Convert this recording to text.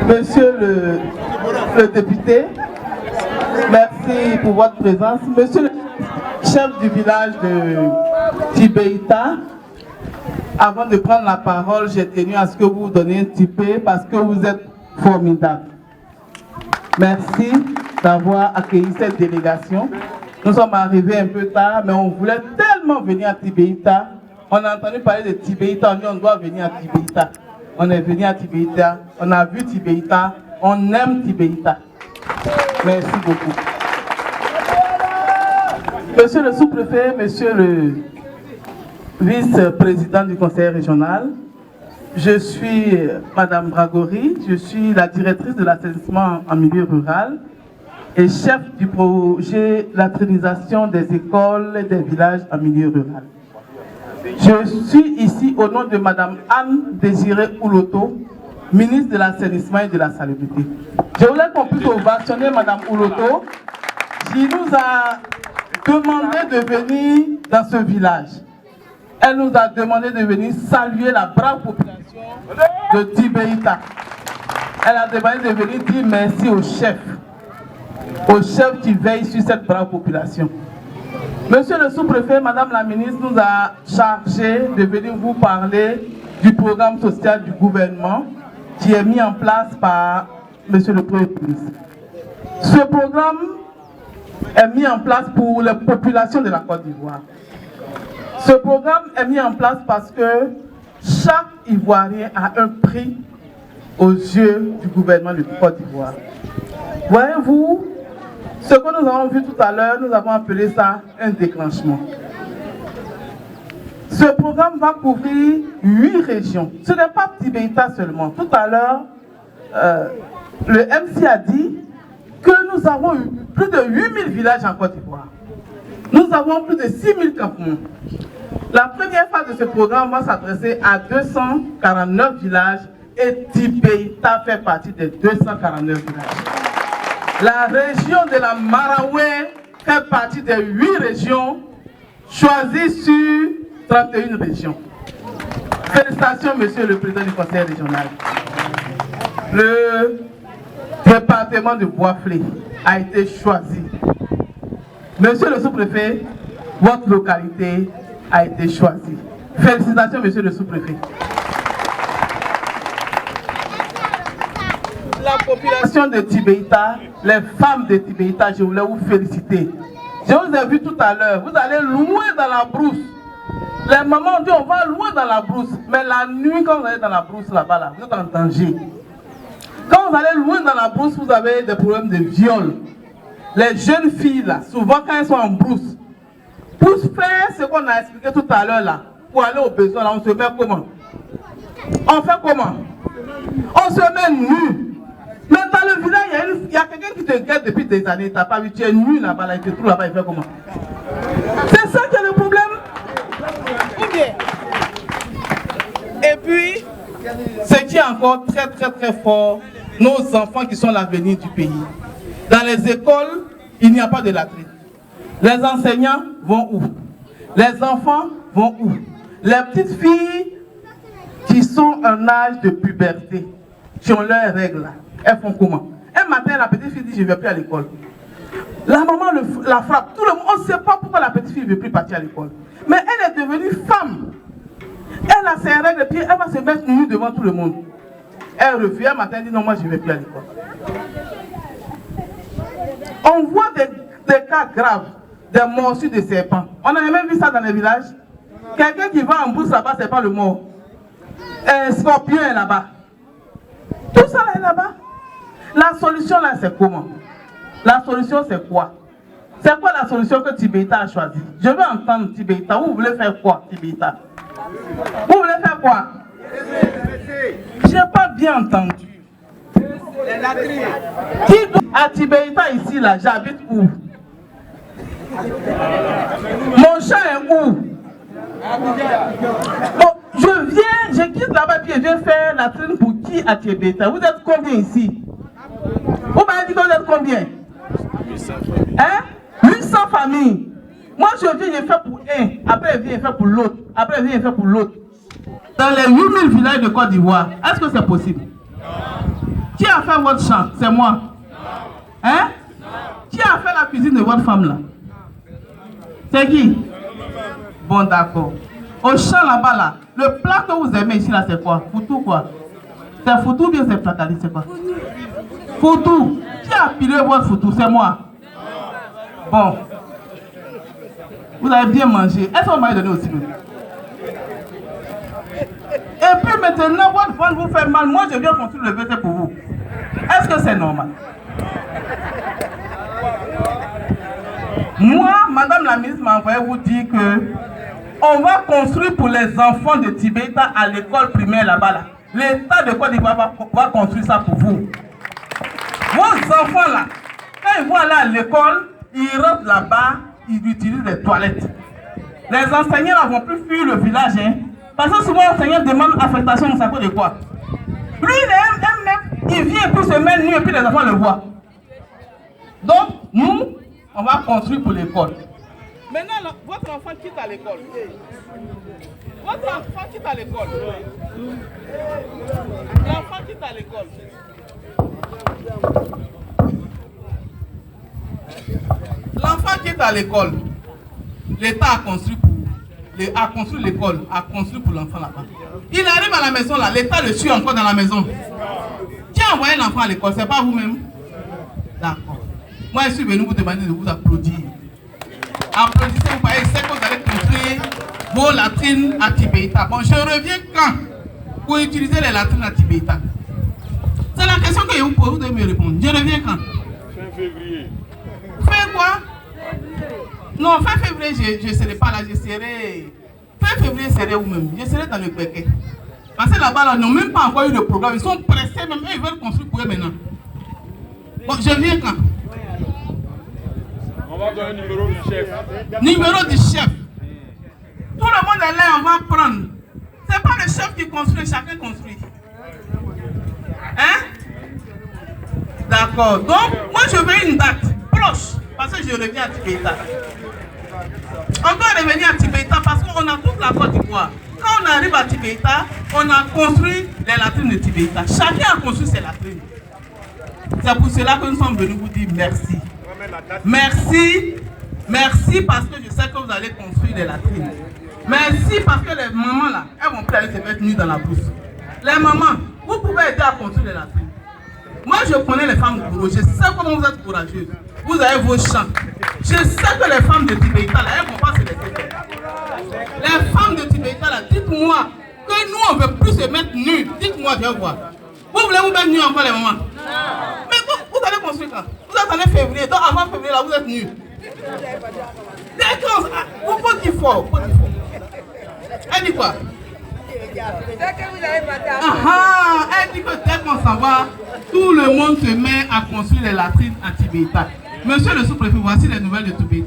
Monsieur le député, merci pour votre présence. Monsieur le chef du village de Tibéita, avant de prendre la parole, j'ai tenu à ce que vous donniez un petit peu parce que vous êtes formidable. Merci d'avoir accueilli cette délégation. Nous sommes arrivés un peu tard, mais on voulait tellement venir à Tibéita. On a entendu parler de Tibéita, on dit on doit venir à Tibéita. On est venu à Tibéita, on a vu Tibéita, on aime Tibéita. Merci beaucoup. Monsieur le sous-préfet, monsieur le vice-président du conseil régional, je suis Madame Bragori, je suis la directrice de l'assainissement en milieu rural et chef du projet Latrinisation des écoles et des villages en milieu rural. Je suis ici au nom de Madame Anne Désirée Ouloto, ministre de l'assainissement et de la salubrité. Je voulais qu'on puisse ovationner Madame Ouloto, qui nous a demandé de venir dans ce village. Elle nous a demandé de venir saluer la brave population de Tibéita. Elle a demandé de venir dire merci au chef qui veille sur cette brave population. Monsieur le sous-préfet, Madame la ministre nous a chargé de venir vous parler du programme social du gouvernement qui est mis en place par Monsieur le Premier ministre. Ce programme est mis en place pour les populations de la Côte d'Ivoire. Ce programme est mis en place parce que chaque Ivoirien a un prix aux yeux du gouvernement de Côte d'Ivoire. Voyez-vous, ce que nous avons vu tout à l'heure, nous avons appelé ça un déclenchement. Ce programme va couvrir 8 régions. Ce n'est pas Tibéita seulement. Tout à l'heure, le MC a dit que nous avons eu plus de 8000 villages en Côte d'Ivoire. Nous avons plus de 6000 campements. La première phase de ce programme va s'adresser à 249 villages et Tibéita fait partie des 249 villages. La région de la Maraoué fait partie des 8 régions choisies sur 31 régions. Félicitations, monsieur le président du conseil régional. Le département de Bois-Flé a été choisi. Monsieur le sous-préfet, votre localité a été choisie. Félicitations, monsieur le sous-préfet. La population de Tibéita, les femmes de Tibéita, je voulais vous féliciter. Je vous ai vu tout à l'heure, vous allez loin dans la brousse. Les mamans ont dit on va loin dans la brousse, mais la nuit quand vous allez dans la brousse là-bas, là, vous êtes en danger. Quand vous allez loin dans la brousse, vous avez des problèmes de viol. Les jeunes filles là, souvent quand elles sont en brousse, pour faire ce qu'on a expliqué tout à l'heure là, pour aller au besoin là, on se met comment? On fait comment? On se met nu. Mais dans le village, il y a quelqu'un qui te guette depuis des années, tu n'as pas vu, tu es nu là-bas, là, il te trouve là-bas, il fait comment? C'est ça qui est le problème. Et puis, ce qui est encore très très très fort, nos enfants qui sont l'avenir du pays. Dans les écoles, il n'y a pas de latrine. Les enseignants vont où? Les enfants vont où? Les petites filles qui sont en âge de puberté, qui ont leurs règles, elles font comment? Un matin, la petite fille dit je ne vais plus à l'école. La maman la frappe. Tout le monde, on ne sait pas pourquoi la petite fille ne veut plus partir à l'école. Mais elle est devenue femme. Elle a ses règles et puis elle va se mettre nue devant tout le monde. Elle refuse. Un matin, elle dit non, moi je ne vais plus à l'école. On voit des cas graves, des morsures de serpents. On a même vu ça dans les villages. Quelqu'un qui va en brousse là-bas, c'est pas le mort. Un scorpion est là-bas. Tout ça là est là-bas. La solution là, c'est comment? La solution, c'est quoi? C'est quoi la solution que Tibéita a choisie? Je veux entendre Tibéita. Vous voulez faire quoi, Tibéita? Vous voulez faire quoi? Je n'ai pas bien entendu. Qui à Tibéita ici, là, j'habite où? Mon chat est où? Bon, je quitte là-bas et je viens faire la traîne pour qui à Tibéita? Vous êtes combien ici? Vous m'avez dit que vous êtes combien? 800 familles. Hein? 800 familles. Moi je viens, je fais pour un. Après je viens, je fais pour l'autre. Après je viens, je fais pour l'autre. Dans les 8000 villages de Côte d'Ivoire, est-ce que c'est possible? Qui a fait votre champ? C'est moi. Hein? Qui a fait la cuisine de votre femme là? C'est qui? Bon, d'accord. Au champ là-bas, là, le plat que vous aimez ici, là, c'est quoi? Foutou, quoi? C'est foutou ou bien c'est placali, c'est quoi? Foutou. Qui a pilé votre foutou? C'est moi. Bon. Vous avez bien mangé. Est-ce qu'on m'a donné aussi? Et puis maintenant, votre ventre vous fait mal. Moi, je viens construire le VT pour vous. Est-ce que c'est normal? Moi, madame la ministre m'a envoyé vous dire que on va construire pour les enfants de Tibeta à l'école primaire là-bas. Là. L'État de Côte d'Ivoire va construire ça pour vous. Vos enfants là, quand ils vont aller à l'école, ils rentrent là-bas, ils utilisent les toilettes. Les enseignants ne vont plus fuir le village. Hein, parce que souvent, l'enseignant demande affectation, on s'accorde de quoi? Lui, il vient pour se mettre nu et puis les enfants le voient. Donc, nous, on va construire pour l'école. Maintenant, votre enfant quitte à l'école. Votre enfant quitte à l'école. L'enfant quitte à l'école. L'enfant quitte à l'école. L'État a construit l'école, a construit pour l'enfant là-bas. Il arrive à la maison là, l'État le suit encore dans la maison. Qui a envoyé l'enfant à l'école? C'est pas vous-même? D'accord. Moi, je suis venu vous demander de vous applaudir. Applaudissez, vous voyez, c'est que vous allez construire vos latrines à Tibeta. Bon, je reviens quand pour utiliser les latrines à Tibeta? C'est la question que je vous pose, vous devez me répondre. Je reviens quand? Fin février. Fin quoi? Non, fin février, je ne serai pas là, je serai... Fin février, je serai où-même? Je serai dans le Pékin. Parce que là-bas, là, ils n'ont même pas encore eu de programme. Ils sont pressés, même eux, ils veulent construire pour eux maintenant. Bon, je viens quand? On va donner le numéro du chef. Numéro du chef. Tout le monde est là, on va prendre. Ce n'est pas le chef qui construit, chacun construit. Hein? D'accord. Donc, moi, je veux une date proche. Parce que je reviens à Tibeta. On doit revenir à Tibeta parce qu'on a toute la Côte d'Ivoire. Quand on arrive à Tibeta, on a construit les latrines de Tibeta. Chacun a construit ses latrines. C'est pour cela que nous sommes venus vous dire merci. Merci. Merci parce que je sais que vous allez construire les latrines. Merci parce que les mamans là, elles vont plus aller se mettre nues dans la brousse. Les mamans, vous pouvez aider à construire les latrines. Moi je connais les femmes de Goro, je sais comment vous êtes courageuses. Vous avez vos champs. Je sais que les femmes de Tibeta là, elles ne vont pas se laisser faire. Les femmes de Tibeta là, dites-moi que nous on ne veut plus se mettre nues. Dites-moi, viens voir. Vous voulez vous mettre nues encore les mamans? Mais vous allez construire quand? Vous êtes en février, donc avant février là, vous êtes nus. Vous faut qu'il faut. Elle dit quoi? Elle dit que dès qu'on s'en va, tout le monde se met à construire les latrines à Tibeta. Monsieur le sous-préfet, voici les nouvelles de Tibeta.